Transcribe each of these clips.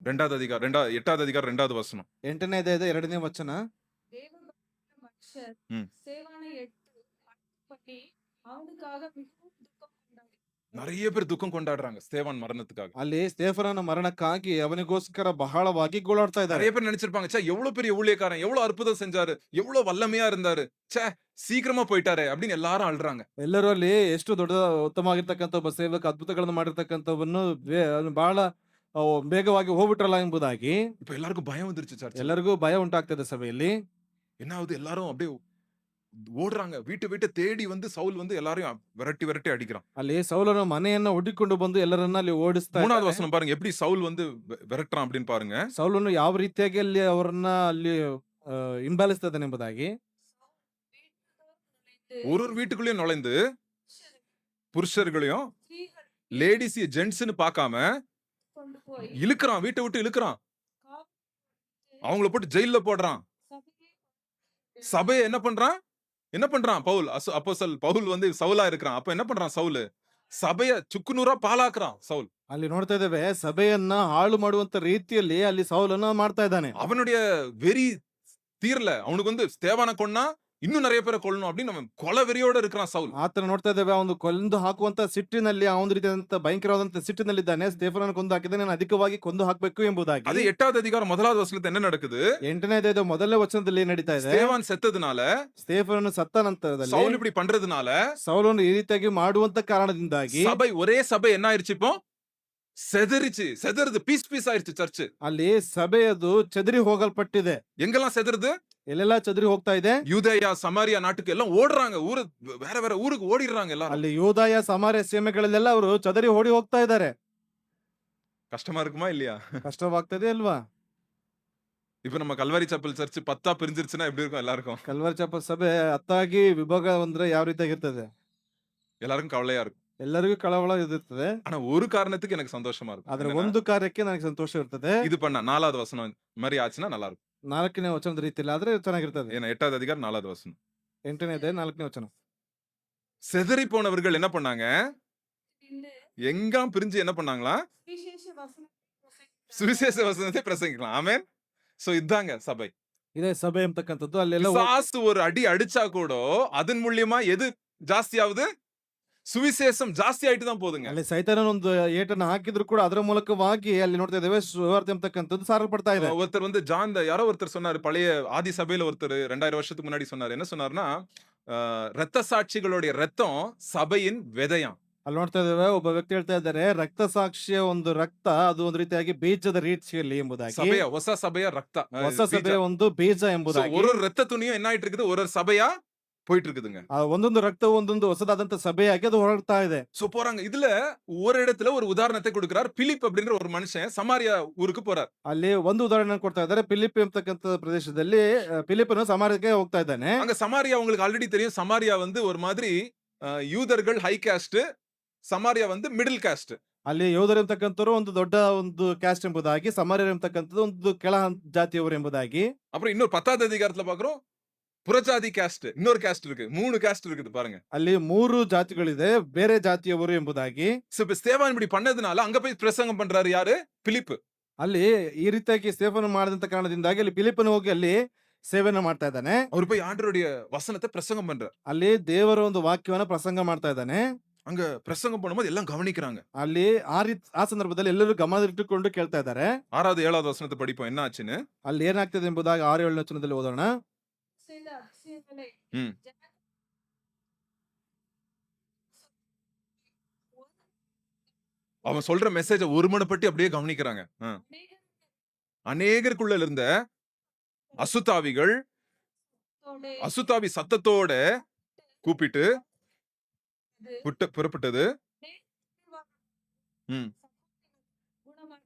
ரெண்டாவது அதிகாரம் 8வது அதிகாரம் 2வது வசனம். 8ನೇ ಅಧ್ಯಾಯದ 2ನೇ ವಚನ. தேவபக்தர் மனுஷர் ம். சேவானை எடுத்து அடக்கம் பண்ணி அவனுக்காக மிகவும் துக்கம் கொண்டாடி. நிறைய பேர் துக்கம் கொண்டாடுறாங்க ஸ்தேவான் மரணத்துக்காக. ಅಲ್ಲಿ ಸ್ಟೇಫನನ ಮರಣಕ್ಕಾಗಿ ಅವನಿಗೋಸ್ಕರ ಬಹಳವಾಗಿ ಗೋಳಾಡ್ತಾ ಇದ್ದಾರೆ. நிறைய பேர் நினைச்சிருப்பாங்க, ச்சே எவ்வளவு பெரிய ஊழியக்காரன், எவ்வளவு அற்புதம் செஞ்சாரு, எவ்வளவு வல்லமையா இருந்தாரு, ச்சே சீக்கிரமா போயிட்டாரே அப்படின்னு எல்லாரும் அழுறாங்க. ಎಲ್ಲರೂ ಅಲ್ಲಿ ಎಷ್ಟು ದೊಡ್ಡ ಉತ್ತಮವಾಗಿರ್ತಕ್ಕಂಥ ಒಬ್ಬ ಸೇವಕ ಅದ್ಭುತಗಳನ್ನು ಮಾಡಿರ್ತಕ್ಕಂಥವನ್ನು ಬಹಳ ಬೇಗವಾಗಿ ಹೋಗ್ಬಿಟ್ರಲ್ಲ ಎಂಬುದಾಗಿ இப்ப எல்லாருக்கும் பயம் வந்துருச்சு சர்ச். ಎಲ್ಲರಿಗೂ ಭಯ ಉಂಟಾಗ್ತದೆ ಸಭೆಯಲ್ಲಿ. என்ன ஆகுது, எல்லாரும் அப்படியே ஓடுறாங்க. வீட்டு தேடி வந்து சவுல் வந்து எல்லாரையும் விரட்டி விரட்டி அடிக்கிறான். ಅಲ್ಲಿ ಸೌಲನ ಮನೆಯನ್ನ ಹುಡುಕಿಕೊಂಡು ಬಂದು ಎಲ್ಲರನ್ನ ಅಲ್ಲಿ ಓಡಿಸ್ತಾ 3வது ಇದ್ದಾನೆ. வசனம் பாருங்க, எப்படி சவுல் வந்து விரட்டுறான் அப்படின்னு பாருங்க. ಸೌಲನು ಯಾವ ರೀತಿಯಾಗಿ ಅಲ್ಲಿ ಅವರನ್ನ ಅಲ್ಲಿ ಹಿಂಬಾಲಿಸ್ತಾ ಇದ್ದಾನೆ ಎಂಬುದಾಗಿ. ஒரு வீட்டுக்குள்ளேயும் நுழைந்து புருஷர்களையும் ஸ்திரீகள் லேடிஸ் ஜென்ட்ஸ்னு பார்க்காம கொண்டு போய் இழுக்கிறான், வீட்டை விட்டு இழுக்கிறான், காவல் அவங்கள போட்டு ஜெயில போடுறான். சபையை சபையை என்ன பண்றான் பவுல், அப்போஸ்தலன் பவுல் வந்து சவுலா இருக்கிறான். அப்ப என்ன பண்றான் சவுல், சபைய சுக்குநூறா பாலாக்குறான் சவுல். ಅಲ್ಲಿ ನೋಡ್ತಾ ಇದ್ದೇವೆ ಸಭೆಯನ್ನ ಹಾಳು ಮಾಡುವಂತ ರೀತಿಯಲ್ಲಿ ಅಲ್ಲಿ ಸೌಲನ ಮಾಡ್ತಾ ಇದ್ದಾನೆ. அவனுடைய வெறி தீரல, அவனுக்கு வந்து ஸ்தேவானை கொன்னா இன்னும் நிறைய பேரை கொல்லணும் அப்படின்னு அவன் கொலை வெறியோட இருக்கிறான் ಸೌಲ್. ಆತನ ನೋಡ್ತಾ ಇದ್ದೇವೆ ಅವನು ಕೊಂದು ಹಾಕುವಂತ ಸಿಟ್ಟಿನಲ್ಲಿ ಆ ಒಂದು ರೀತಿಯಾದಂತ ಭಯಂಕರವಾದಂತ ಸಿಟ್ಟಿನಲ್ಲಿದ್ದಾನೆ. ಸ್ಟೇಫನನ್ನು ಕೊಂದು ಹಾಕಿದ್ದಾನೆ, ನಾನು ಅಧಿಕವಾಗಿ ಕೊಂದು ಹಾಕಬೇಕು ಎಂಬುದಾಗಿ. அது 8வது அதிகாரம் 1வது வசனத்துல என்ன நடக்குது, 8ನೇ ಅಧ್ಯಾಯದ ಮೊದಲನೇ ವಚನದಲ್ಲಿ ಏನ್ ನಡೀತಾ ಇದೆ, ஸ்தேவான் செத்ததுனால ಸ್ಟೇಫನನು ಸತ್ತ ನಂತರದಲ್ಲಿ சவுல் இப்படி பண்றதுனால ಸೌಲನು ಈ ರೀತಿಯಾಗಿ ಮಾಡುವಂತ ಕಾರಣದಿಂದಾಗಿ சபை, ஒரே சபை என்ன ஆயிருச்சு, இப்போ செதறுது, பீஸ் ஆயிருச்சு சர்ச். ಅಲ್ಲಿ ಸಭೆಯದು ಚದರಿ ಹೋಗಲ್ಪಟ್ಟಿದೆ. எங்கெல்லாம் செதறுது, ಎಲ್ಲೆಲ್ಲಾ ಚದರಿ ಹೋಗ್ತಾ ಇದೆ. யூதேயா சமாரியா நாட்டுக்கு எல்லாம் ஓடுறாங்க, ஊரு வேற ஊருக்கு ஓடிடுறாங்க எல்லாரும். ಅಲ್ಲಿ ಯೂದಾಯ ಸಮಾರ್ಯ ಸೀಮೆಗಳಲ್ಲೆಲ್ಲ ಅವರು ಚದರಿ ಓಡಿ ಹೋಗ್ತಾ ಇದ್ದಾರೆ. கஷ்டமா இருக்குமா இல்லையா? ಕಷ್ಟವಾಗ್ತದೆ ಅಲ್ವಾ? இப்ப நம்ம கல்வாரி சப்பல் சர்ச் 10 பிரிஞ்சிருச்சுன்னா எப்படி இருக்கும் எல்லாருக்கும்? ಕಲ್ವರ್ ಚಪ್ಪ ಸಭೆ ಹತ್ತಾಗಿ ವಿಭಾಗ ಅಂದ್ರೆ ಯಾವ ರೀತಿಯಾಗಿ ಇರ್ತದೆ, எல்லாருக்கும் கவலையா இருக்கும். ಎಲ್ಲರಿಗೂ ಕಳವಳ ಇರ್ತದೆ. ஆனா ஒரு காரணத்துக்கு எனக்கு சந்தோஷமா இருக்கும். ಆದ್ರೆ என்னன்னா, ಒಂದು ಕಾರ್ಯಕ್ಕೆ ನನಗೆ ಸಂತೋಷ ಇರ್ತದೆ. இது பண்ண 4வது வசனம் இந்த மாதிரி ஆச்சுன்னா நல்லா இருக்கும். 4ನೇ ವಚನದ ರೀತಿಯಲ್ಲಿ ಆದ್ರೆ ಚೆನ್ನಾಗಿರ್ತದೆ. ஏன்னா 8வது அதிகாரம் 4வது வசனம். 8ನೇ ಅಧ್ಯಾಯ 4ನೇ ವಚನ. செதறி போனவர்கள் என்ன பண்ணாங்க, நின்று எங்காம் பிரிஞ்சு என்ன பண்ணாங்களா, சுவிசேஷ வசனத்தை பிரசங்கித்தார்கள். சுவிசேஷ வசனத்தை பிரசங்கிக்கலாம். ஆமென். சோ இதாங்க சபை. ಇದೇ ಸಭೆ ಎಂಬತಕ್ಕಂಥದ್ದು. ಅಲ್ಲೆಲ್ಲ பிசாசு ஒரு அடி அடிச்சா கூட அதன் மூலியமா எது ஜாஸ்தியாவது, சுவிசேஷம் ஜாஸ்தி ஆயிட்டு தான் போதுங்க. ಅಲ್ಲಿ ಸೈತಾನ ಒಂದು ಏಟನ್ನು ಹಾಕಿದ್ರು ಕೂಡ ಅದರ ಮೂಲಕವಾಗಿ ಅಲ್ಲಿ ನೋಡ್ತಾ ಇದ್ದೇವೆ ಸುವಾರ್ತೆ ಎಂಬತಕ್ಕಂಥದ್ದು ಸಾರಲ್ಪಡ್ತಾ ಇದೆ. ஒருத்தர் வந்து யாரோ ஒருத்தர் சொன்னாரு, பழைய ஆதி சபையில ஒருத்தர் 2000 வருஷத்துக்கு முன்னாடி சொன்னாரு. என்ன சொன்னாருன்னா, ரத்த சாட்சிகளுடைய ரத்தம் சபையின் விதையாம். ಅಲ್ಲಿ ನೋಡ್ತಾ ಇದ್ದೇವೆ ಒಬ್ಬ ವ್ಯಕ್ತಿ ಹೇಳ್ತಾ ಇದ್ದಾರೆ, ರಕ್ತ ಸಾಕ್ಷಿಯ ಒಂದು ರಕ್ತ ಅದು ಒಂದು ರೀತಿಯಾಗಿ ಬೀಜದ ರೀತಿಯಲ್ಲಿ ಎಂಬುದಾಗಿ. சபையா, ಹೊಸ ಸಭೆಯ ರಕ್ತ, ಹೊಸ ಸಭೆಯ ಒಂದು ಬೀಜ ಎಂಬುದಾಗಿ. ஒரு ரத்த துணியும் என்ன ஆயிட்டு இருக்குது, ஒரு சபையா போயிட்டு இருக்குதுங்க. ಆ ಒಂದೊಂದು ರಕ್ತವು ಒಂದೊಂದು ಹೊಸದಾದಂತ ಸಭೆಯಾಗಿ ಅದು ಹೊರಡ್ತಾ ಇದೆ. சோ போறாங்க. இதுல ஒரு இடத்துல ஒரு உதாரணத்தை கொடுக்கிறார். பிலிப் அப்படின்ற ஒரு மனுஷன் சமாரியா ஊருக்கு போறார். ಅಲ್ಲಿ ಒಂದು ಉದಾಹರಣೆ ಕೊಡ್ತಾ ಇದ್ದಾರೆ. ಫಿಲಿಪ್ ಎಂಬತಕ್ಕಂತ ಪ್ರದೇಶದಲ್ಲಿ ಫಿಲಿಪ್ಪನು ಸಮಾರ್ಯಕ್ಕೆ ಹೋಗ್ತಾ ಇದ್ದಾನೆ. அங்க சமாரியா உங்களுக்கு ஆல்ரெடி தெரியும். சமாரியா வந்து ஒரு மாதிரி யூதர்கள் ஹை காஸ்ட், சமாரியா வந்து மிடில் காஸ்ட். ಅಲ್ಲಿ ಯೋಧರು ಎಂಬತಕ್ಕಂಥವ್ರು ಒಂದು ದೊಡ್ಡ ಒಂದು ಕ್ಯಾಸ್ಟ್ ಎಂಬುದಾಗಿ, ಸಮಾರ್ಯರು ಎಂಬತಕ್ಕಂಥದ್ದು ಒಂದು ಕೆಳ ಜಾತಿಯವರು ಎಂಬುದಾಗಿ. அப்புறம் இன்னொரு 10வது அதிகாரத்துல பாக்குறோம், புறஜாதி காஸ்ட், இன்னொரு காஸ்ட் இருக்கு. 3 காஸ்ட் இருக்குது பாருங்க. ಅಲ್ಲಿ 3 ಜಾತಿಗಳಿದೆ, ಬೇರೆ ಜಾತಿಯವರು ಎಂಬುದಾಗಿ. இப்ப ஸ்தேவான் இப்படி பண்ணதுனால அங்க போய் பிரசங்கம் பண்றாரு யாரு, பிலிப். ಅಲ್ಲಿ ಈ ರೀತಿಯಾಗಿ ಸ್ಟೇಫನ್ ಮಾಡಿದಂತ ಕಾರಣದಿಂದಾಗಿ ಅಲ್ಲಿ ಫಿಲಿಪ್ಪನು ಹೋಗಿ ಅಲ್ಲಿ ಸೇವೆಯನ್ನು ಮಾಡ್ತಾ ಇದ್ದಾನೆ. அவர் போய் ஆண்டவருடைய வசனத்தை பிரசங்கம் பண்றார். ಅಲ್ಲಿ ದೇವರ ಒಂದು ವಾಕ್ಯವನ್ನ ಪ್ರಸಂಗ ಮಾಡ್ತಾ ಇದ್ದಾನೆ. அங்க பிரசங்கம் பண்ணும்போது எல்லாம் கவனிக்கிறாங்க. ಅಲ್ಲಿ ಆ ಸಂದರ್ಭದಲ್ಲಿ ಎಲ್ಲರೂ ಗಮನದಲ್ಲಿಟ್ಟುಕೊಂಡು ಕೇಳ್ತಾ ಇದ್ದಾರೆ. 6வது 7வது வசனத்தை படிப்போம் என்ன ஆச்சுன்னு. ಅಲ್ಲಿ ಏನಾಗ್ತದೆ ಎಂಬುದಾಗಿ 6-7ನೇ ವಚನದಲ್ಲಿ ಓದೋಣ. செய்த அதிசயங்களை ம். ஜனங்கள் அவன் சொல்ற மெசேஜ ஒருமனப்பட்டு அப்படியே கவனிக்கிறாங்க. அநேகர் அநேகருக்குள்ள இருந்த அசுத்தாவிகள் தோடே அசுத்தாவி சத்தத்தோட கூப்பிட்டு இது புறப்பட்டது. ம். குணமாக்க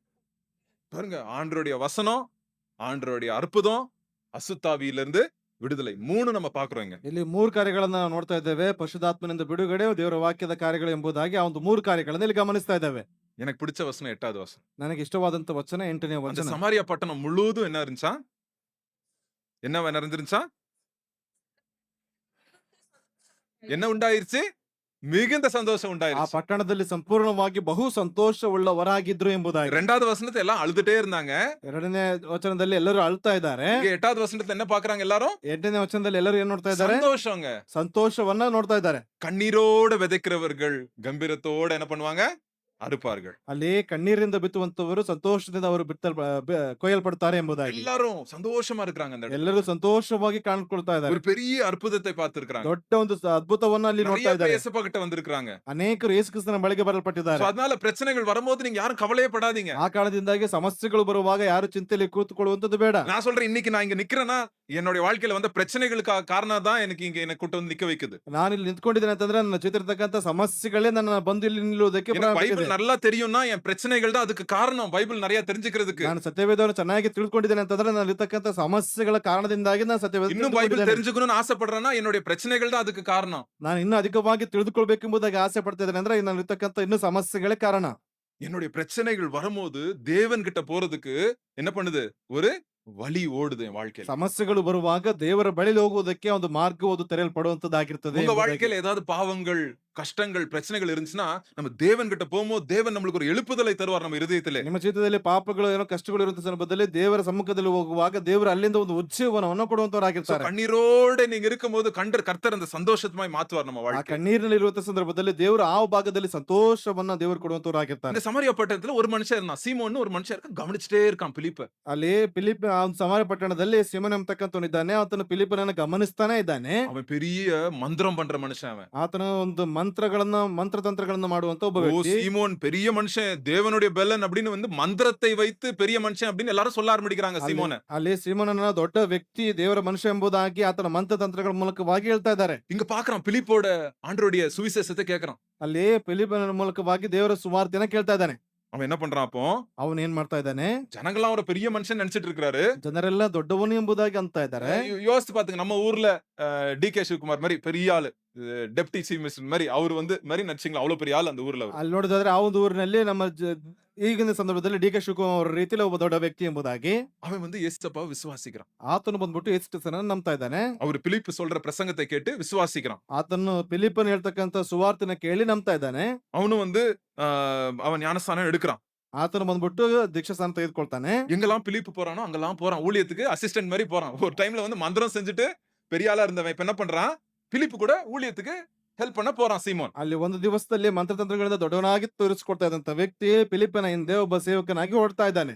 பாருங்க, ஆண்டவருடைய வசனம், ஆண்டவருடைய அற்புதம், அசுத்தாவியிலிருந்து விடுதலை, 3 நம்ம பாக்குறோங்க. ಇಲ್ಲಿ 3 ಕಾರ್ಯಗಳನ್ನ ನಾವು ನೋಡ್ತಾ ಇದ್ದೇವೆ. ಪರಿಶುದ್ಧಾತ್ಮನಿಂದ ಬಿಡುಗಡೆ, ದೇವರ ವಾಕ್ಯದ ಕಾರ್ಯಗಳು ಎಂಬುದಾಗಿ ಆ ಒಂದು 3 ಕಾರ್ಯಗಳನ್ನ ಇಲ್ಲಿ ಗಮನಿಸ್ತಾ ಇದ್ದೇವೆ. எனக்கு பிடிச்ச வசனம் 8வது வசனம். ನನಗೆ ಇಷ್ಟವಾದಂತ ವಚನ 8ನೇ அந்த ವಚನ. சமாரியா பட்டணம் முழுவதும் என்ன இருந்துச்சா, என்ன நிறைஞ்சிருந்துச்சா, என்ன உண்டாயிருச்சு, மிகுந்த சந்தோஷம் ಆ உண்டாயிருச்சு. ಪಟ್ಟಣದಲ್ಲಿ ಸಂಪೂರ್ಣವಾಗಿ ಬಹು ಸಂತೋಷವುಳ್ಳವರಾಗಿದ್ರು ಎಂಬುದಾಗಿ. 2வது வசனத்தை எல்லாம் அழுதுட்டே இருந்தாங்க. ಎರಡನೇ ವಚನದಲ್ಲಿ ಎಲ್ಲರೂ ಅಳ್ತಾ ಇದ್ದಾರೆ. இங்க 8வது வசனத்துல என்ன பாக்குறாங்க எல்லாரும்? 8ನೇ ವಚನದಲ್ಲಿ ಎಲ್ಲರೂ ಏನ್ ನೋಡ್ತಾ ಇದ್ದಾರೆ? சந்தோஷங்க. ಸಂತೋಷವನ್ನ ನೋಡ್ತಾ ಇದ್ದಾರೆ. கண்ணீரோட விதைக்கிறவர்கள் கம்பீரத்தோட என்ன பண்ணுவாங்க? அறுப்பார்கள். ಅಲ್ಲಿ ಕಣ್ಣೀರಿಂದ ಬಿತ್ತುವಂತವರು ಸಂತೋಷದಿಂದ ಅವರು ಕೊಯ್ಯಲ್ಪಡ್ತಾರೆ ಎಂಬುದಾಗಿ. எல்லாரும் சந்தோஷமா இருக்கிறாங்க அந்த இடத்துல. ಎಲ್ಲರೂ ಸಂತೋಷವಾಗಿ ಕಾಣ್ಕೊಳ್ತಾ ಇದ್ದಾರೆ. ஒரு பெரிய அற்புதத்தை பார்த்திருக்காங்க. ದೊಡ್ಡ ಒಂದು ಅದ್ಭುತವನ್ನ ಅಲ್ಲಿ ನೋಡ್ತಾ நிறைய பேர் ಇದ್ದಾರೆ. இயேசுப்பா கிட்ட வந்திருக்காங்க. ಅನೇಕರು ಯೇಸು ಕ್ರಿಸ್ತನ ಬಳಿಗೆ So, ಬರಲ್ಪಟ್ಟಿದ್ದಾರೆ. அதனால பிரச்சனைகள் வரும்போது நீங்க யாரும் கவலையே படாதீங்க. ಆ ಕಾರಣದಿಂದಾಗಿ ಸಮಸ್ಯೆಗಳು ಬರುವಾಗ ಯಾರು ಚಿಂತೆಯಲ್ಲಿ ಕೂತ್ಕೊಳ್ಳುವಂತದ್ದು ಬೇಡ. நான் சொல்றேன், இன்னைக்கு நான் இங்க நிக்கிறேன்னா என்னுடைய வாழ்க்கையில வந்த பிரச்சனைகளுக்கு காரணம் தான் எனக்கு இங்க என்ன கூட்டு வந்து நிக்க வைக்குது. ನಾನು ಇಲ್ಲಿ ನಿಂತ್ಕೊಂಡಿದ್ದೇನೆ ಅಂತಂದ್ರೆ ನನ್ನ ಜೊತೆ ಸಮಸ್ಯೆಗಳೇ ನನ್ನ ಬಂದು ಇಲ್ಲಿ ನಿಲ್ಲುವುದಕ್ಕೆ எனக்கு ಪ್ರಾರಂಭಿಸಿದೆ. பைபிள் நல்லா தெரியும்னா என் பிரச்சனைகள் தான் அதுக்கு காரணம். பைபிள் நிறைய தெரிஞ்சுக்கிறதுக்கு. ನಾನು ಸತ್ಯವೇದವನ್ನು ಚೆನ್ನಾಗಿ ತಿಳ್ಕೊಂಡಿದ್ದೇನೆ ಅಂತಂದ್ರೆ ನಾನು ಇರ್ತಕ್ಕಂಥ ಸಮಸ್ಯೆಗಳ ಕಾರಣದಿಂದಾಗಿ ನಾನು ಸತ್ಯವೇದ இன்னும் பைபிள் ತಿಳ್ಕೊಂಡಿದ್ದೇನೆ. தெரிஞ்சுக்கணும்னு ஆசைப்படுறேன்னா என்னுடைய பிரச்சனைகள் தான் அதுக்கு காரணம். ನಾನು ಇನ್ನೂ ಅಧಿಕವಾಗಿ ತಿಳಿದುಕೊಳ್ಬೇಕೆಂಬುದಾಗಿ ಆಸೆ ಪಡ್ತಾ ಇದ್ದೇನೆ ಅಂದ್ರೆ ನಾನು ಇರ್ತಕ್ಕಂಥ ಇನ್ನೂ ಸಮಸ್ಯೆಗಳೇ ಕಾರಣ. என்னுடைய பிரச்சனைகள் வரும்போது தேவன் கிட்ட போறதுக்கு என்ன பண்ணுது? ஒரு வழி ஓடுது என் வாழ்க்கையில. ಸಮಸ್ಯೆಗಳು ಬರುವಾಗ ದೇವರ ಬಳಿಗೆ ಹೋಗುವುದಕ್ಕೆ ಒಂದು ಮಾರ್ಗ ಒಂದು ತೆರೆಯಲ್ಪಡುವಂತದ್ದಾಗಿರ್ತದೆ உங்க ಎಂಬುದಾಗಿ. வாழ்க்கையில ஏதாவது பாவங்கள், கஷ்டங்கள், பிரச்சனைகள் இருந்துச்சுன்னா நம்ம தேவன் கிட்ட போகும்போது தேவன் நம்மளுக்கு ஒரு எழுப்புதலை தருவார் நம்ம இருதயத்திலே. ನಿಮ್ಮ ಜೀವಿತದಲ್ಲಿ ಪಾಪಗಳು ಏನೋ ಕಷ್ಟಗಳು ಇರುವಂತ ಸಂದರ್ಭದಲ್ಲಿ ದೇವರ ಸಮ್ಮುಖದಲ್ಲಿ ಹೋಗುವಾಗ ದೇವರು ಅಲ್ಲಿಂದ ಒಂದು ಉಜ್ಜೀವನವನ್ನು So, ಕೊಡುವಂತವರಾಗಿರ್ತಾರೆ. கண்ணீரோட நீங்க இருக்கும்போது கர்த்தர் அந்த சந்தோஷமாய் மாத்துவார் நம்ம ಆ வாழ்க்கை. ಕಣ್ಣೀರಿನಲ್ಲಿ ಇರುವಂತ ಸಂದರ್ಭದಲ್ಲಿ ದೇವರು ಆ ಭಾಗದಲ್ಲಿ ಸಂತೋಷವನ್ನ ದೇವರು ಕೊಡುವಂತವರಾಗಿರ್ತಾರೆ. இந்த சமாரியா பட்டணத்துல ஒரு மனுஷன் இருந்தான். சீமோன்னு ஒரு மனுஷன் இருக்க கவனிச்சுட்டே இருக்கான் பிலிப்ப. ಅಲ್ಲಿ ಫಿಲಿಪ್ ಆ ಒಂದು ಸಮಾರ್ಯ ಪಟ್ಟಣದಲ್ಲಿ ಸಿಮೋನ್ ಎಂಬತಕ್ಕಂಥವನಿದ್ದಾನೆ. ಆತನು ಫಿಲಿಪ್ಪನನ್ನು ಗಮನಿಸ್ತಾನೆ ಇದ್ದಾನೆ. அவன் பெரிய மந்திரம் பண்ற மனுஷன் அவன். ಆತನ ಒಂದು ಮಂತ್ರತಂತ್ರಗಳನ್ನ ಮಾಡುವಂತ ಒಬ್ಬ ஓ, ವ್ಯಕ್ತಿ. சீமோன் பெரிய மனுஷன், தேவனுடைய பெலன் அப்படின்னு வந்து மந்திரத்தை வைத்து பெரிய மனுஷன் அப்படின்னு எல்லாரும் சொல்ல ஆரம்பிக்கிறாங்க சீமோனை. ಅಲ್ಲಿ ಸಿಮೋನನ ದೊಡ್ಡ ವ್ಯಕ್ತಿ ದೇವರ ಮನುಷ್ಯ ಎಂಬುದಾಗಿ ಆತನ ಮಂತ್ರತಂತ್ರಗಳ ಮೂಲಕವಾಗಿ ಹೇಳ್ತಾ ಇದ್ದಾರೆ. இங்க பாக்குறான் பிலிப்போட ஆண்டவருடைய சுவிசேஷத்தை கேக்குறான். ಅಲ್ಲಿ ಫಿಲಿಪ್ಪನ ಮೂಲಕವಾಗಿ ದೇವರ ಸುವಾರ್ತೆನ ಕೇಳ್ತಾ ಇದ್ದಾನೆ. அவன் என்ன பண்றான் அப்போ? ಅವನು ಏನ್ ಮಾಡ್ತಾ ಇದ್ದಾನೆ? ஜனங்களாம் அவரை பெரிய மனுஷன் நினைச்சிட்டு இருக்காரு. ಜನರೆಲ್ಲ ದೊಡ್ಡವನು ಎಂಬುದಾಗಿ ಅಂತ ಇದ್ದಾರೆ. யோசித்து பாத்துங்க, நம்ம ஊர்ல டி.கே. ಶಿವಕುಮಾರ್ மாதிரி பெரிய ஆளு, டெப்டி சீஃப் மினிஸ்டர் மாதிரி அவர் வந்து மாதிரி நடிச்சிங்களா, அவ்வளவு பெரிய ஆள் அந்த ஊர்ல அவர். ಅಲ್ಲಿ ನೋಡಿದ್ರೆ ಆ ಒಂದು ಊರಿನಲ್ಲಿ ನಮ್ಮ ಈಗಿನ ಸಂದರ್ಭದಲ್ಲಿ ಡಿ.ಕೆ. ಶಿವಕುಮಾರ್ ಅವರ ರೀತಿಯಲ್ಲಿ ಒಬ್ಬ ದೊಡ್ಡ ವ್ಯಕ್ತಿ ಎಂಬುದಾಗಿ அவன் வந்து இயேசுவை விசுவாசிக்கிறான். ಆತನು ಬಂದ್ಬಿಟ್ಟು ಯೇಸು ಕ್ರಿಸ್ತನನ್ನ ನಂಬ್ತಾ ಇದ್ದಾನೆ. அவர் பிலிப்பு சொல்ற பிரசங்கத்தை கேட்டு விசுவாசிக்கிறான். ಆತನು ಫಿಲಿಪ್ಪನ್ ಹೇಳ್ತಕ್ಕಂಥ ಸುವಾರ್ತೆನ ಕೇಳಿ ನಂಬ್ತಾ ಇದ್ದಾನೆ. அவனும் வந்து அவன் ஞானஸ்தானம் எடுக்கிறான். ಆತನು ಬಂದ್ಬಿಟ್ಟು ದೀಕ್ಷಾಸ್ನಾನ ತೆಗೆದುಕೊಳ್ತಾನೆ. எங்கெல்லாம் பிலிப்பு போறானோ அங்கெல்லாம் போறான். ஊழியத்துக்கு அசிஸ்டன்ட் மாதிரி போறான். ஒரு டைம்ல வந்து மந்திரம் செஞ்சுட்டு பெரிய ஆளா இருந்தவன் இப்ப என்ன பண்றான்? பிலிப்பு கூட ஊழியத்துக்கு ಹೆಲ್ಪ್ பண்ண போறான் சீமோன். ಅಲ್ಲಿ ಒಂದು ದಿವಸದಲ್ಲಿ ಮಂತ್ರತಂತ್ರಗಳಿಂದ ದೊಡ್ಡವನಾಗಿ ತೋರಿಸಿಕೊಡ್ತಾ ಇದ್ದಂತ ವ್ಯಕ್ತಿ ಫಿಲಿಪ್ಪನ ಹಿಂದೆ ಒಬ್ಬ ಸೇವಕನಾಗಿ ಓಡ್ತಾ ಇದ್ದಾನೆ.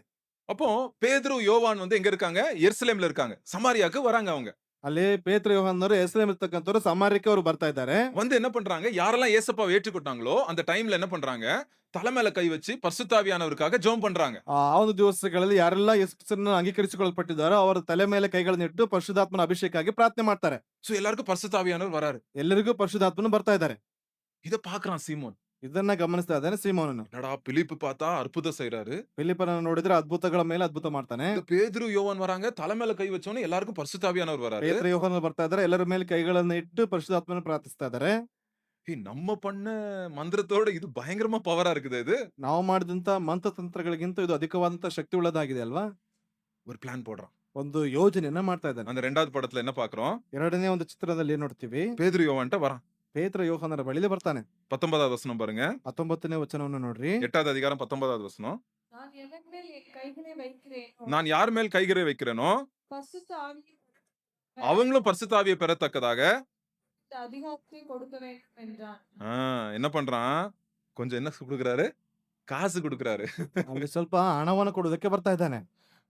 அப்போ பேதுரு, யோவான் வந்து எங்க இருக்காங்க? எருசலேம்ல இருக்காங்க. சமாரியாக்கு வராங்க அவங்க. ಅಲ್ಲಿ ಪೇತ್ರ ಯೋಹಾನರು ಎಸ್ರೇಮ್ ಇರ್ತಕ್ಕಂಥವ್ರು ಸಮಾರ್ಯಕ್ಕೆ ಅವರು ಬರ್ತಾ ಇದ್ದಾರೆ. வந்து என்ன பண்றாங்க? யாரெல்லாம் இயேசுப்பாவை ஏற்றுக்கொண்டாங்களோ அந்த டைம்ல என்ன பண்றாங்க? தலை மேல கை வச்சு பரிசுத்தாவியானவருக்காக ஜெபம் பண்றாங்க. ಆ ಒಂದು ದಿವಸಗಳಲ್ಲಿ ಯಾರೆಲ್ಲ ಯೇಸುಕ್ರಿಸ್ತನನ್ನು ಅಂಗೀಕರಿಸಿಕೊಳ್ಳಲ್ಪಟ್ಟಿದ್ದಾರೋ ಅವರ ತಲೆ ಮೇಲೆ ಕೈಗಳನ್ನ ಇಟ್ಟು ಪರಿಶುದ್ಧಾತ್ಮನ ಅಭಿಷೇಕವಾಗಿ ಪ್ರಾರ್ಥನೆ ಮಾಡ್ತಾರೆ. சோ எல்லாருக்கும் பரிசுத்தாவியானவர் வராரு. ಎಲ್ಲರಿಗೂ ಪರಿಶುದ್ಧಾತ್ಮನು ಬರ್ತಾ ಇದ್ದಾರೆ. இத பாக்குறான் சீமோன். ಇದನ್ನ ಗಮನಿಸ್ತಾ ಇದ್ದಾನೆ ಸೀಮೋನನು. என்னடா பிலிப்பு பார்த்தா அற்புதம் செய்றாரு. ಫಿಲಿಪ್ಪನ ನೋಡಿದ್ರೆ ಅದ್ಭುತಗಳ ಮೇಲೆ ಅದ್ಭುತ ಮಾಡ್ತಾನೆ. இந்த பேதுரு, யோவான் வராங்க. தலை மேல கை வச்சோனே எல்லாருக்கும் பரிசுத்தாவியானவர் வராரு. ಪೇತ್ರ ಯೋಹಾನರು ಬರ್ತಾ ಇದ್ದಾರೆ. ಎಲ್ಲರ ಮೇಲೆ ಕೈಗಳನ್ನ ಇಟ್ಟು ಪರಿಶುದ್ಧಾತ್ಮನ ಪ್ರಾರ್ಥಿಸ್ತಾ ಇದ್ದಾರೆ. நம்ம பண்ண மந்திரத்தோட இது பயங்கரமா பவரா இருக்குது. இது ನಾವು ಮಾಡಿದಂತ ಮಂತ್ರತಂತ್ರಗಳಿಗಿಂತ ಇದು ಅಧಿಕವಾದಂತ ಶಕ್ತಿ ಉಳ್ಳದಾಗಿದೆ ಅಲ್ವಾ? ஒரு பிளான் போடுறான். ಒಂದು ಯೋಜನೆಯನ್ನ ಮಾಡ್ತಾ ಇದ್ದಾನೆ. அந்த 2வது படத்துல என்ன பாக்குறோம்? ಎರಡನೇ ಒಂದು ಚಿತ್ರದಲ್ಲಿ ಏನ್ ನೋಡ್ತೀವಿ? பேதுரு, யோவான்ட்ட வரான். ಪೇತ್ರ ಯೋಹಾನರ ಬಳಿಗೆ ಬರ್ತಾನೆ. 19வது வசனம் பாருங்க. 19ನೇ ವಚನವನ್ನು ನೋಡ್ರಿ. 8வது அதிகாரம் 19வது வசனம். நான் எவன் மேல் என் கைகளை வைக்கிறேனோ நான் யார் மேல் கைகளை வைக்கிறேனோ பரிசுத்த ஆவியை அவங்களும் பரிசுத்தாவியை பெறத்தக்கதாக இந்த அதிகாரத்தை கொடுக்க வேண்டும் என்றான். என்ன பண்றான்? கொஞ்சம் என்ன கொடுக்குறாரு? காசு கொடுக்குறாரு. ಅಲ್ಲಿ ಸ್ವಲ್ಪ ಹಣವನ್ನು ಕೊಡೋದಕ್ಕೆ ಬರ್ತಾ ಇದ್ದಾನೆ.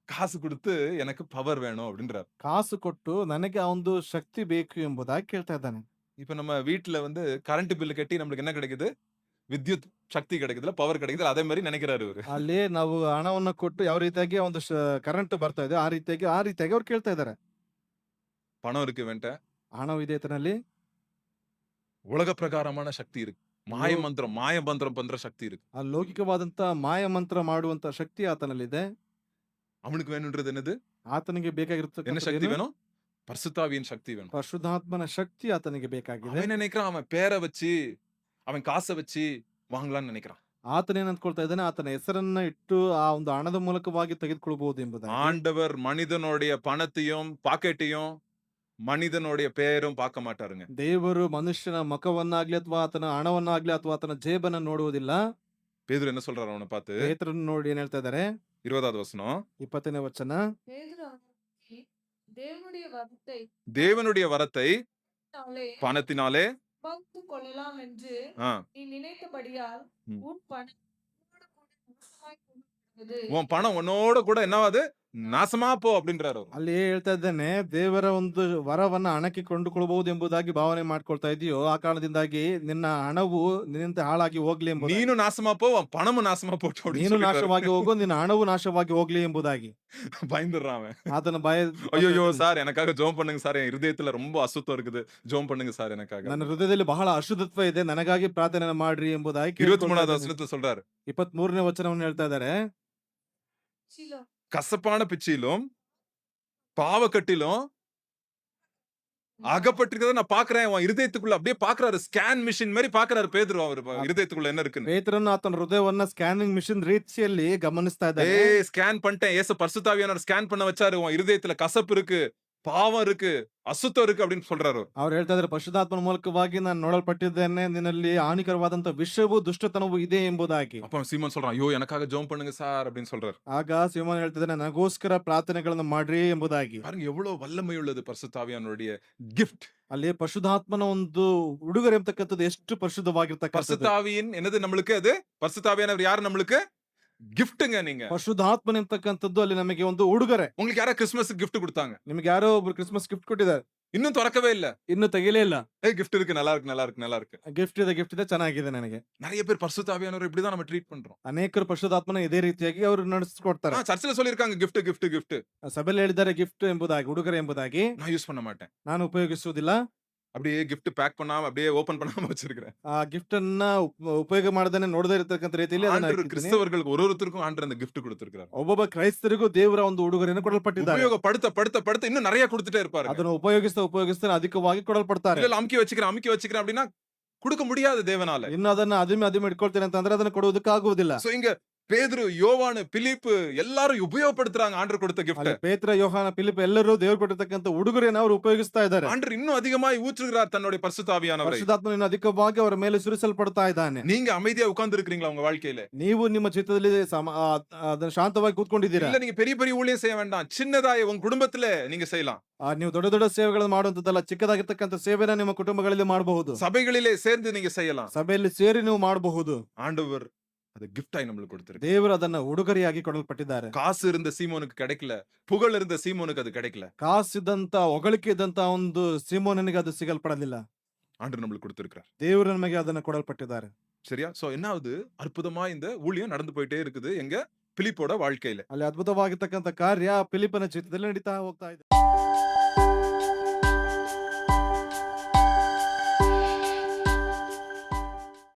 காசு கொடுத்து எனக்கு பவர் வேணும் அப்படின்றார். ಕಾಸು ಕೊಟ್ಟು ನನಗೆ ಆ ಒಂದು ಶಕ್ತಿ ಬೇಕು ಎಂಬುದಾಗಿ ಕೇಳ್ತಾ ಇದ್ದಾನೆ. இப்ப நம்ம வீட்டுல வந்து கரண்ட் பில் கட்டி நம்மளுக்கு என்ன கிடைக்குது? ವಿದ್ಯುತ್ ಶಕ್ತಿ கிடைக்குதுல, பவர் கிடைக்குதுல, அதே மாதிரி நினைக்கிறாரு இவரு. ಅಲ್ಲಿ ನಾವು ಹಣವನ್ನು ಕೊಟ್ಟು ಯಾವ ರೀತಿಯಾಗಿ ಒಂದು ಕರೆಂಟ್ ಬರ್ತಾ ಇದೆ ಆ ರೀತಿಯಾಗಿ ಅವ್ರು ಕೇಳ್ತಾ ಇದ್ದಾರೆ. பணம் இருக்கு இவன்ட்ட. ಹಣವಿದೆ ತನ್ನಲ್ಲಿ. உலக பிரகாரமான சக்தி இருக்கு. மாயமந்திரம் பண்ற சக்தி இருக்கு. ಆ ಲೌಕಿಕವಾದಂತ ಮಾಯ ಮಂತ್ರ ಮಾಡುವಂತ ಶಕ್ತಿ ಆತನಲ್ಲಿದೆ. அவனுக்கு வேணும்ன்றது என்னது? ಆತನಿಗೆ என்ன ಬೇಕಾಗಿರ್ತಕ್ಕಂಥ சக்தி வேணும்? பரிசுத்தாவியின் சக்தி வேணும். ಪರಿಶುದ್ಧಾತ್ಮನ ಶಕ್ತಿ ಆತನಿಗೆ ಬೇಕಾಗಿದೆ. அவன் நினைக்கிறான் அவன் பேரை வச்சு அவன் காசை வச்சு வாங்கலாம்னு நினைக்கிறான். ಆತನೇನ್ ಅಂದ್ಕೊಳ್ತಾ ಇದ್ದಾನೆ? ಆತನ ಹೆಸರನ್ನ ಇಟ್ಟು ಆ ಒಂದು ಹಣದ ಮೂಲಕವಾಗಿ ತೆಗೆದುಕೊಳ್ಬಹುದು ಎಂಬುದಾಗಿ. ஆண்டவர் மனிதனுடைய பணத்தையும் பாக்கெட்டையும் மனிதனுடைய பெயரும் பார்க்க மாட்டாருங்க. ದೇವರು ಮನುಷ್ಯನ ಮುಖವನ್ನಾಗ್ಲಿ ಅಥವಾ ಆತನ ಹಣವನ್ನಾಗ್ಲಿ ಅಥವಾ ಆತನ ಜೇಬನ್ನ ನೋಡುವುದಿಲ್ಲ. பேதுரு என்ன சொல்றாரு அவனை பார்த்து? ಪೇತ್ರನ ನೋಡಿ ಏನ್ ಹೇಳ್ತಾ ಇದ್ದಾರೆ? 20வது வசனம். 20ನೇ ವಚನ. பேதுரு அவனை நோக்கி, தேவனுடைய வரத்தை தேவனுடைய வரத்தை நாளே பணத்தினாலே பகுத்துக் கொள்ளலாம் என்று ஆ, நீ நினைத்தபடியால் ம். உன் பணம் உன்னோடு கூட நாசமாய் போகிறது. உன் பணம் உன்னோட கூட என்னவாது நாசமா போ அப்படின்றாரு அவரு. ಅಲ್ಲಿ ಹೇಳ್ತಾ ಇದ್ದಾನೆ, ದೇವರ ಒಂದು ವರವನ್ನ ಹಣಕ್ಕೆ ಕೊಂಡುಕೊಳ್ಳಬಹುದು ಎಂಬುದಾಗಿ ಭಾವನೆ ಮಾಡ್ಕೊಳ್ತಾ ಇದೆಯೋ, ಆ ಕಾರಣದಿಂದಾಗಿ ನಿನ್ನ ಹಣವು ನಿನ್ನಿಂದ ಹಾಳಾಗಿ ಹೋಗ್ಲಿ ಎಂಬುದಾಗಿ. நீனு நாசமா போ, உன் பணமும் நாசமா போட்டு அப்படின்னு ನೀನು சொல்லிட்டாரு. ನಾಶವಾಗಿ ಹೋಗು, ನಿನ್ನ ಹಣವು ನಾಶವಾಗಿ ಹೋಗ್ಲಿ ಎಂಬುದಾಗಿ பயந்துடுறான் அவன். ಆತನ ಭಯ. ஐயோ சார் எனக்காக ஜெபம் பண்ணுங்க சார், என் இருதயத்துல ரொம்ப அசுத்தம் இருக்குது, ஜெபம் பண்ணுங்க சார் எனக்காக. ನನ್ನ ಹೃದಯದಲ್ಲಿ ಬಹಳ ಅಶುದ್ಧತ್ವ ಇದೆ, ನನಗಾಗಿ ಪ್ರಾರ್ಥನೆ ಮಾಡ್ರಿ ಎಂಬುದಾಗಿ ಕೇಳ್ಕೊಳ್ತಾ 23வது ಇದ್ದಾನೆ. வசனத்துல சொல்றாரு, 23ನೇ ವಚನವನ್ನು ಹೇಳ್ತಾ ಇದ್ದಾರೆ. சிலோ கசப்பான பிச்சையிலும் பாவக்கட்டிலும் அகப்பட்டிருக்கிறத நான் பாக்குறேன். உன் இருதயத்துக்குள்ள அப்படியே பாக்குறாரு, ஸ்கேன் மிஷின் மாதிரி பாக்குறாரு பேதுரு அவர் இருதயத்துக்குள்ள என்ன இருக்குன்னு. ಪೇತ್ರನು ಆತನ ಹೃದಯವನ್ನ ಸ್ಕ್ಯಾನಿಂಗ್ ಮಿಷಿನ್ ರೀತಿಯಲ್ಲಿ ಗಮನಿಸ್ತಾ ಇದ್ದಾನೆ. ஏய் ஸ்கேன் பண்ணிட்டேன், ஏசு பரிசுத்தாவியானவர் ஸ்கேன் பண்ண வச்சாரு, உன் இருதயத்துல கசப்பு இருக்கு, பாவம் இருக்கு, அசுத்தம் இருக்கு அப்படின்னு சொல்றாரு. ಅವ್ರು ಹೇಳ್ತಾ ಇದ್ದಾರೆ, ಪರಿಶುದ್ಧಾತ್ಮನ ಮೂಲಕವಾಗಿ ನಾನು ನೋಡಲ್ಪಟ್ಟಿದ್ದೇನೆ, ನಿನ್ನಲ್ಲಿ ಹಾನಿಕರವಾದಂತ ವಿಷಯವೂ ದುಷ್ಟತನವೂ ಇದೆ ಎಂಬುದಾಗಿ. அப்ப சீமோன் சொல்றான், ஐயோ எனக்காக ஜெபம் பண்ணுங்க சார் அப்படின்னு சொல்றாரு. ಆಗ ಸಿಮೋನ್ ಹೇಳ್ತಿದ್ದಾನೆ, ನನಗೋಸ್ಕರ ಪ್ರಾರ್ಥನೆಗಳನ್ನು ಮಾಡ್ರಿ ಎಂಬುದಾಗಿ. பாருங்க எவ்வளவு வல்லமை உள்ளது பரிசுத்தாவியானவருடைய கிஃப்ட். ಅಲ್ಲಿ ಪರಿಶುದ್ಧಾತ್ಮನ ಒಂದು ಉಡುಗೊರೆ ಎಂಬತಕ್ಕಂಥದ್ದು ಎಷ್ಟು ಪರಿಶುದ್ಧವಾಗಿರ್ತಕ್ಕಂಥದ್ದು. பரிசுத்தாவியின் என்னது நம்மளுக்கு? அது பரிசுத்தாவியானவர் யாரு நம்மளுக்கு? கிஃப்ட்ங்க. நீங்க ಪರಿಶುದ್ಧಾತ್ಮನ ಎಂಬತಕ್ಕಂಥದ್ದು ಅಲ್ಲಿ ನಮಗೆ ಒಂದು ಉಡುಗೊರೆ. உங்களுக்கு யாரா கிறிஸ்மஸ் கிஃப்ட் கொடுத்தாங்க? ನಿಮ್ಗೆ ಯಾರೋ ಒಬ್ರು ಕ್ರಿಸ್ಮಸ್ ಗಿಫ್ಟ್ ಕೊಟ್ಟಿದ್ದಾರೆ, இன்னும் திறக்கவே இல்ல. ಇನ್ನು ತೆಗಿಲೇ ಇಲ್ಲ. ஏய் கிஃப்ட் இருக்கு, நல்லா இருக்கு, நல்லா இருக்கு, நல்லா இருக்கு. ಗಿಫ್ಟ್ ಇದೆ ಚೆನ್ನಾಗಿದೆ ನನಗೆ. நிறைய பேர் பரிசுத்தாவியானவர் இப்படிதான் நம்ம ட்ரீட் பண்றோம். ಅನೇಕರು ಪರಿಶುದ್ಧಾತ್ಮನ ಇದೇ ರೀತಿಯಾಗಿ ಅವರು ನಡೆಸ್ಕೊಡ್ತಾರೆ. சர்ச்சில் சொல்லிருக்காங்க gift gift gift. ಸಭೆಯಲ್ಲಿ ಹೇಳಿದ್ದಾರೆ ಗಿಫ್ಟ್ ಎಂಬುದಾಗಿ, ಉಡುಗೊರೆ ಎಂಬುದಾಗಿ. நான் யூஸ் பண்ண மாட்டேன். ನಾನು ಉಪಯೋಗಿಸುವುದಿಲ್ಲ. அப்படியே gift பேக் பண்ணாம அப்படியே ஓபன் பண்ணாம வச்சிருக்கேன். ಆ ಗಿಫ್ಟ್ ಅನ್ನ ಉಪಯೋಗ ಮಾಡದೇನೆ ನೋಡದೇ ಇರತಕ್ಕಂತ ರೀತಿಯಲ್ಲಿ ಅದನ್ನ ஆண்டவர் ಹಾಕಿದ್ದೀನಿ. கிறிஸ்தவர்களுக்கு ஒருத்தருக்கும் ஆண்டவர் அந்த gift கொடுத்திருக்காரு. ಒಬ್ಬೊಬ್ಬ ಕ್ರೈಸ್ತರಿಗೂ ದೇವರ ಒಂದು ಉಡುಗೊರೆಯನ್ನು ಕೊಡಲ್ಪಟ್ಟಿದ್ದಾರೆ. உபயோகப்படுத்த இன்னும் நிறைய கொடுத்துட்டே இருப்பாரு. ಅದನ್ನು ಉಪಯೋಗಿಸ್ತಾ ಅಧಿಕವಾಗಿ ಕೊಡಲ್ಪಡ್ತಾರೆ. இல்ல அமுக்கி வச்சுக்கிறேன் அப்படின்னா கொடுக்க முடியாது தேவனால. ಇನ್ನು ಅದನ್ನ ಅದಿಮೆ ಇಟ್ಕೊಳ್ತೇನೆ ಅಂತಂದ್ರೆ ಅದನ್ನ ಕೊಡುವುದಕ್ಕಾಗುವುದಿಲ್ಲ. சோ இங்க பேதுரு, யோவான், பிலிப்பு எல்லாரும் உபயோகப்படுத்துறாங்க ஆண்டவர் கொடுத்த gift. ಅಲ್ಲಿ ಪೇತ್ರ, ಯೋಹಾನ, ಫಿಲಿಪ್ ಎಲ್ಲರೂ ದೇವರು ಕೊಟ್ಟಿರ್ತಕ್ಕಂಥ ಉಡುಗೊರೆಯನ್ನು ಅವರು ಉಪಯೋಗಿಸ್ತಾ ಇದ್ದಾರೆ. ஆண்டவர் இன்னும் அதிகமாய் ஊற்றுகிறார் தன்னுடைய பரிசுத்த ஆவியானவரை. ಪರಿಶುದ್ಧಾತ್ಮನು ಇನ್ನು ಅಧಿಕವಾಗಿ ಅವರ ಮೇಲೆ ಸುರಿಸಲ್ಪಡ್ತಾ ಇದ್ದಾನೆ. நீங்க அமைதியா உட்கார்ந்து இருக்கீங்களா உங்க வாழ்க்கையில? ನೀವು ನಿಮ್ಮ ಚಿತ್ತದಲ್ಲಿ ಅದನ್ನ ಶಾಂತವಾಗಿ ಕೂತ್ಕೊಂಡಿದ್ದೀರಾ? இல்ல நீங்க பெரிய பெரிய ஊழியம் செய்ய வேண்டாம், சின்னதாய் உங்க குடும்பத்துல நீங்க செய்யலாம். ನೀವು ದೊಡ್ಡ ದೊಡ್ಡ ಸೇವೆಗಳನ್ನು ಮಾಡುವಂತದ್ದಲ್ಲ, ಚಿಕ್ಕದಾಗಿರ್ತಕ್ಕಂಥ ಸೇವೆನ ನಿಮ್ಮ ಕುಟುಂಬಗಳಲ್ಲಿ ಮಾಡಬಹುದು. சபைகளிலே சேர்ந்து நீங்க செய்யலாம். ಸಭೆಯಲ್ಲಿ ಸೇರಿ ನೀವು ಮಾಡಬಹುದು. ஆண்டவர் அது கிஃப்டாய் நம்மளுக்கு கொடுத்திருக்கு. ದೇವರು ಅದನ್ನ ಉಡುಗೊರೆಯಾಗಿ ಕೊಡಲ್ಪಟ್ಟಿದ್ದಾರೆ. காசு இருந்த சீமோனுக்கு கிடைக்கல, புகழ் இருந்த சீமோனுக்கு அது கிடைக்கல. ಕಾಸಿದ್ದಂತ ಹೊಗಳಿಕೆ ಇದ್ದಂತ ಒಂದು ಸಿಮೋನನಿಗೆ ಅದು ಸಿಗಲ್ಪಡಲಿಲ್ಲ. ஆண்டவர் நம்மளுக்கு கொடுத்திருக்கிறார். ದೇವರು ನಮಗೆ ಅದನ್ನ ಕೊಡಲ್ಪಟ್ಟಿದ್ದಾರೆ. சரியா? சோ என்னாவது அற்புதமா இந்த ஊழியம் நடந்து போயிட்டே இருக்குது எங்க பிலிப்போட வாழ்க்கையில. ಅಲ್ಲಿ ಅದ್ಭುತವಾಗಿರ್ತಕ್ಕಂಥ ಕಾರ್ಯ ಫಿಲಿಪ್ಪನ ಚಿತ್ತದಲ್ಲಿ ನಡೀತಾ ಹೋಗ್ತಾ ಇದೆ.